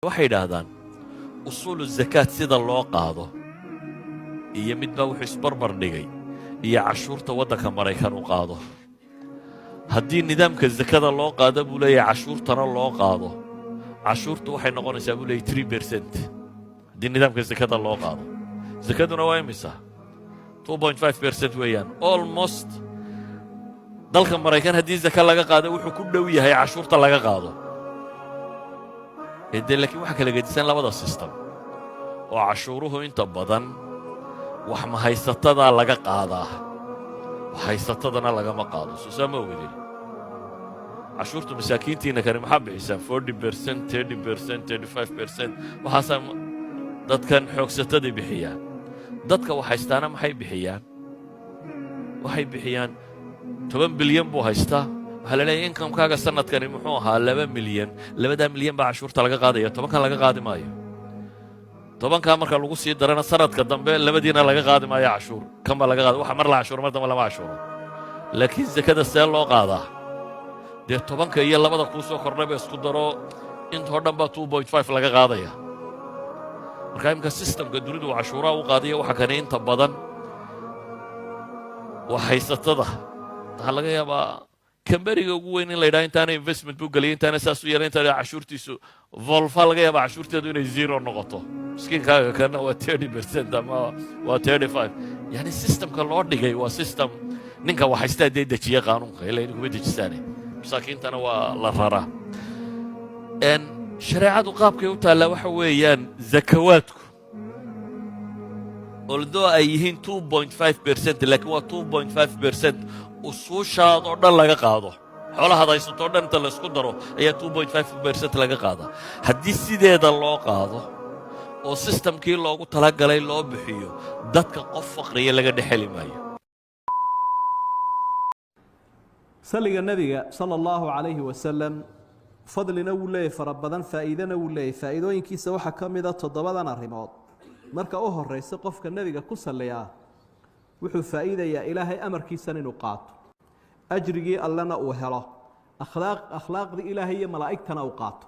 waxay yidhaahdaan usuulu zakaat sida loo qaado iyo midbaa wuxuu isbarbar dhigay iyo cashuurta waddanka Maraykan u qaado. haddii nidaamka zakada loo qaado buu leeyahay cashuurtana loo qaado, cashuurtu waxay noqonaysaa buu leeyahay 3% haddii nidaamka zakada loo qaado. zakaduna waa imisa 2.5% weeyaan. almost dalka Maraykan haddii zaka laga qaado wuxuu ku dhow yahay cashuurta laga qaado. laakiin waxa kala gedisan labada system oo cashuuruhu inta badan wax ma haysatada laga qaadaa, wax haysatadana lagama qaado. soo ma ogidin cashuurtu masaakiintiina kani maxaa bixisaa 40%, 30%, 35%. waxaasaa dadkan xoogsatada bixiyaan. dadka wax haystaana maxay bixiyaan? waxay bixiyaan 10 bilyan buu haystaa. waxaa la leeyahay inkamkaaga sanadkani muxuu ahaa 2 milyan. 2 milyan baa cashuurta laga qaadaya, 10kan laga qaadi maayo. 10kaa marka lagu sii darana sanadka dambe 2diina laga qaadi maayo cashuur. kan baa laga qaada. waxa mar la cashuuro mar dambe lama cashuuro. laakiin zakada see loo qaadaa? dee 10ka iyo 2da kuu soo kordhayba isku daro intoo dhan baa 2.5 laga qaadaya. marka imika systemka dunidu uu cashuuraha u qaadayo waxa kani inta badan wax haysatada. waxaa laga yaabaa kamberiga ugu weyn in la yidhaha intaana investment buu geliyay, intaana saas u yeelay, intaana cashuurtiisu volfa laga yaabaa cashuurteedu inay 0 noqoto. miskiinkaaga kana waa 30% ama waa 35. yani systemka loo dhigay waa system ninka wax haystaa dee dejiya qaanuunka ilaa inay kuma dejisaane, masaakiintana waa la raraa. shareecadu qaabkay u taallaa waxa weeyaan zakawaadku although ay yihiin 2.5%, laakiin waa 2.5% usuushaad oo dhan laga qaado. xoolahaad haysatoo dhan inta laysku daro ayaa 2.5% laga qaadaa. haddii sideeda loo qaado oo sistamkii loogu talagalay loo bixiyo, dadka qof faqriya laga dhexeli maayo. saliga nabiga sala allahu calayhi wasalam fadlina wuu leeyahay fara badan, faa'iidana wuu leeyahay. faa'iidooyinkiisa waxaa ka mid a 7 arrimood. marka u horraysa qofka nebiga ku salliyaa wuxuu faa'iidayaa ilaahay amarkiisan inuu qaato, ajrigii allena uu helo, akhlaaqdii ilaahay iyo malaa'igtana uu qaato.